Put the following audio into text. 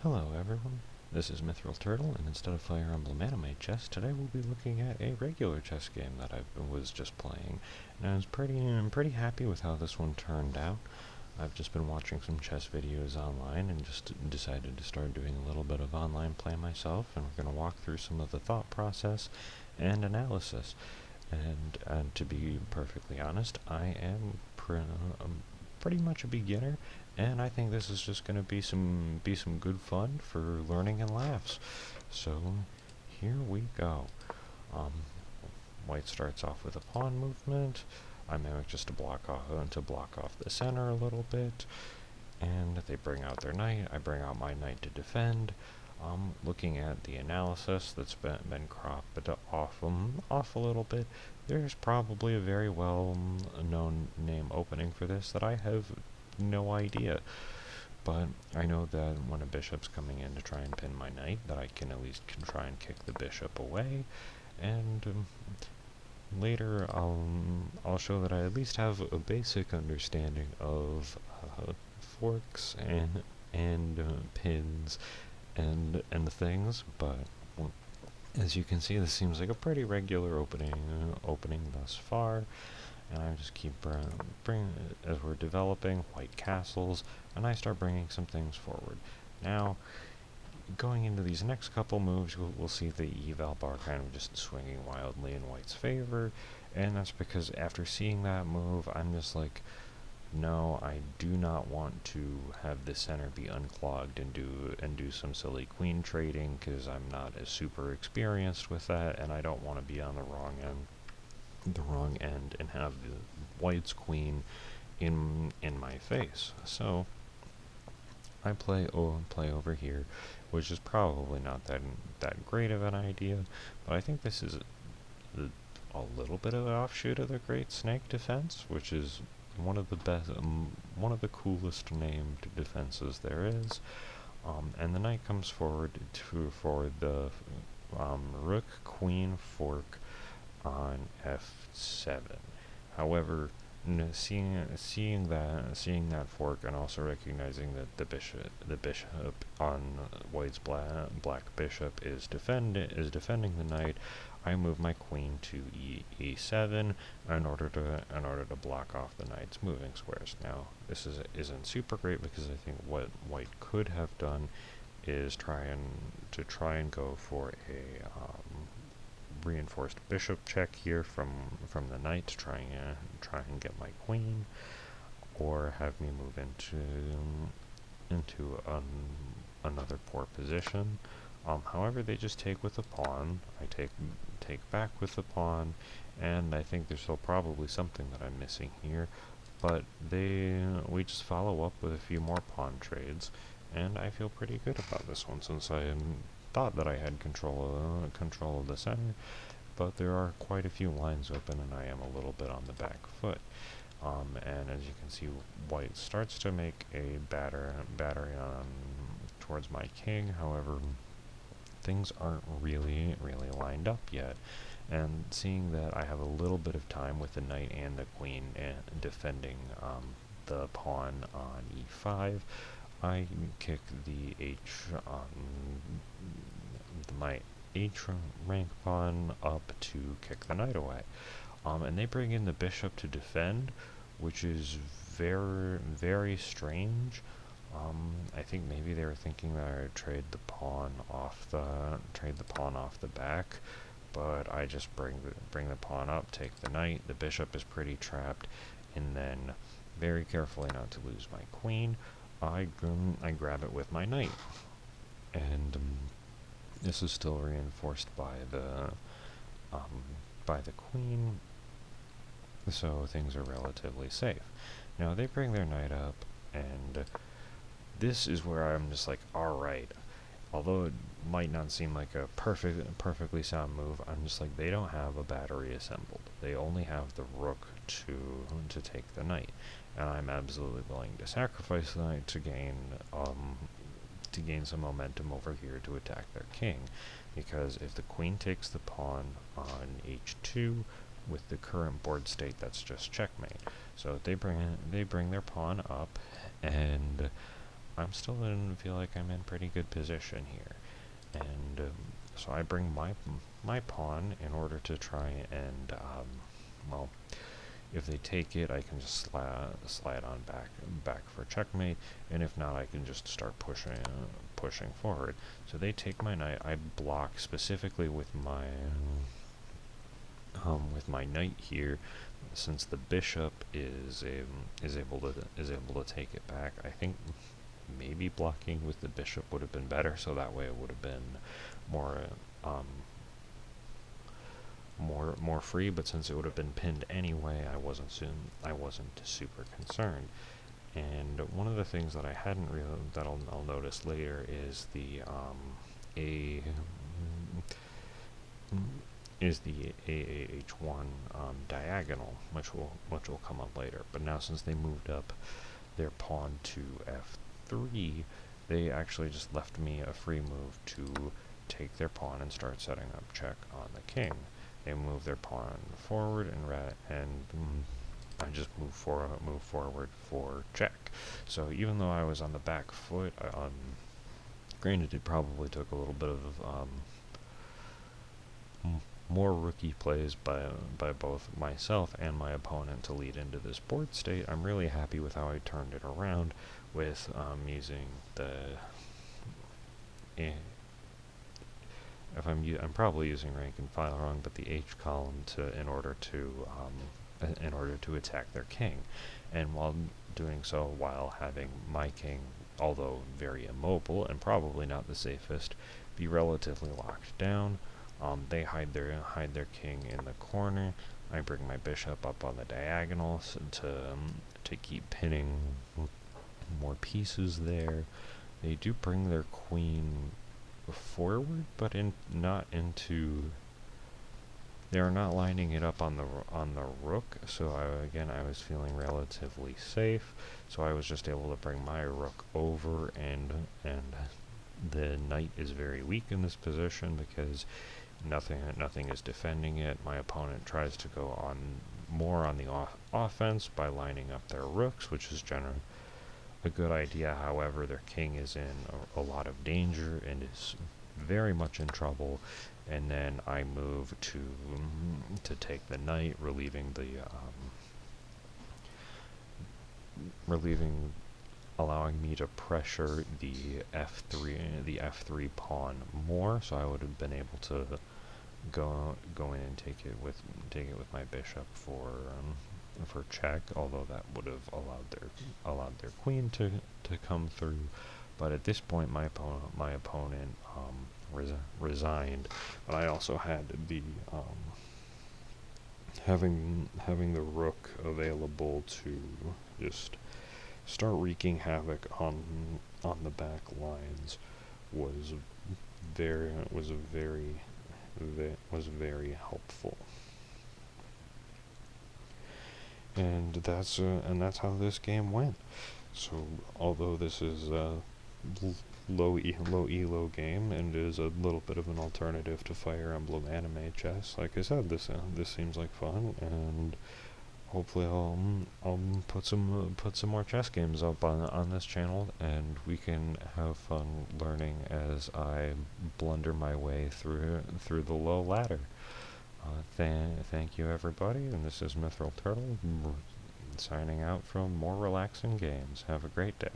Hello everyone, this is Mithril Turtle, and instead of Fire Emblem Anime Chess, today we'll be looking at a regular chess game that I was just playing, and I'm pretty happy with how this one turned out. I've just been watching some chess videos online and just decided to start doing a little bit of online play myself, and we're going to walk through some of the thought process and analysis. And to be perfectly honest, I am pretty much a beginner, and I think this is just going to be some good fun for learning and laughs. So here we go. Um, White starts off with a pawn movement. I mimic just to block off the center a little bit, and they bring out their knight. I bring out my knight to defend. Looking at the analysis that's been cropped off a little bit, there's probably a very well known name opening for this that I have no idea. But I know that when a bishop's coming in to try and pin my knight, that I can at least try and kick the bishop away, and later I'll show that I at least have a basic understanding of forks and pins and things, but as you can see, this seems like a pretty regular opening thus far, and I just keep bringing, as we're developing white castles, and I start bringing some things forward. Now, going into these next couple moves, we'll see the eval bar kind of just swinging wildly in white's favor, and that's because after seeing that move, I'm just like, no, I do not want to have the center be unclogged and do some silly queen trading, because I'm not as super experienced with that, and I don't want to be on the wrong end and have the white's queen in my face. So I play over here, which is probably not that great of an idea, but I think this is a little bit of an offshoot of the Great Snake Defense, which is one of the coolest named defenses there is. And the knight comes forward for the rook queen fork on f7. However, seeing that fork, and also recognizing that the bishop on white's black bishop is defending the knight, I move my queen to e7 in order to block off the knight's moving squares. Now, this isn't super great, because I think what white could have done is try and go for a reinforced bishop check here from the knight to try and get my queen, or have me move into another poor position. However, they just take with the pawn. I take back with the pawn, and I think there's still probably something that I'm missing here, but we just follow up with a few more pawn trades, and I feel pretty good about this one, since I thought that I had control of the center, but there are quite a few lines open, and I am a little bit on the back foot. And as you can see, white starts to make a battery on towards my king. However, things aren't really lined up yet, and seeing that I have a little bit of time with the knight and the queen defending the pawn on e5, I kick the my H rank pawn up to kick the knight away. And they bring in the bishop to defend, which is very strange. I think maybe they were thinking that I would trade the pawn off the back, but I just bring the pawn up, take the knight. The bishop is pretty trapped, and then, very carefully not to lose my queen, I grab it with my knight, and this is still reinforced by the queen, so things are relatively safe. Now they bring their knight up, and this is where I'm just like, alright, although it might not seem like a perfectly sound move, I'm just like, they don't have a battery assembled. They only have the rook to take the knight, and I'm absolutely willing to sacrifice the knight to gain some momentum over here to attack their king, because if the queen takes the pawn on h2, with the current board state, that's just checkmate. So they bring their pawn up, and I'm still in feel like I'm in pretty good position here, and so I bring my pawn in order to try and well, if they take it, I can just slide on back for checkmate, and if not, I can just start pushing forward. So they take my knight. I block specifically with my knight here, since the bishop is able to take it back. I think maybe blocking with the bishop would have been better, so that way it would have been more um, more free. But since it would have been pinned anyway, I wasn't super concerned. And one of the things that I hadn't that I'll notice later is the a is the AAH1 diagonal, which will come up later. But now, since they moved up their pawn to f3, they actually just left me a free move to take their pawn and start setting up check on the king. They move their pawn forward, and I just move forward for check. So even though I was on the back foot, granted it probably took a little bit of more rookie plays by both myself and my opponent to lead into this board state. I'm really happy with how I turned it around with using the I'm probably using rank and file wrong, but the H column in order to attack their king, and while doing so, while having my king, although very immobile and probably not the safest, be relatively locked down. They hide their king in the corner. I bring my bishop up on the diagonal to keep pinning more pieces there. They do bring their queen forward, but not into. They are not lining it up on the rook. So I was feeling relatively safe. So I was just able to bring my rook over, and the knight is very weak in this position because nothing is defending it. My opponent tries to go on more on the offense by lining up their rooks, which is generally a good idea. However, their king is in a lot of danger and is very much in trouble. And then I move to take the knight, allowing me to pressure the f3 pawn more. So I would have been able to go in and take it with my bishop for check, although that would have allowed their queen to come through. But at this point, my opponent resigned. But I also had the having the rook available to just start wreaking havoc on the back lines was very helpful. And that's how this game went. So although this is a low elo game and is a little bit of an alternative to Fire Emblem anime chess, like I said, this seems like fun, and hopefully I'll put some more chess games up on this channel, and we can have fun learning as I blunder my way through the low ladder. Thank you, everybody, and this is Mithril Turtle signing out from More Relaxing Games. Have a great day.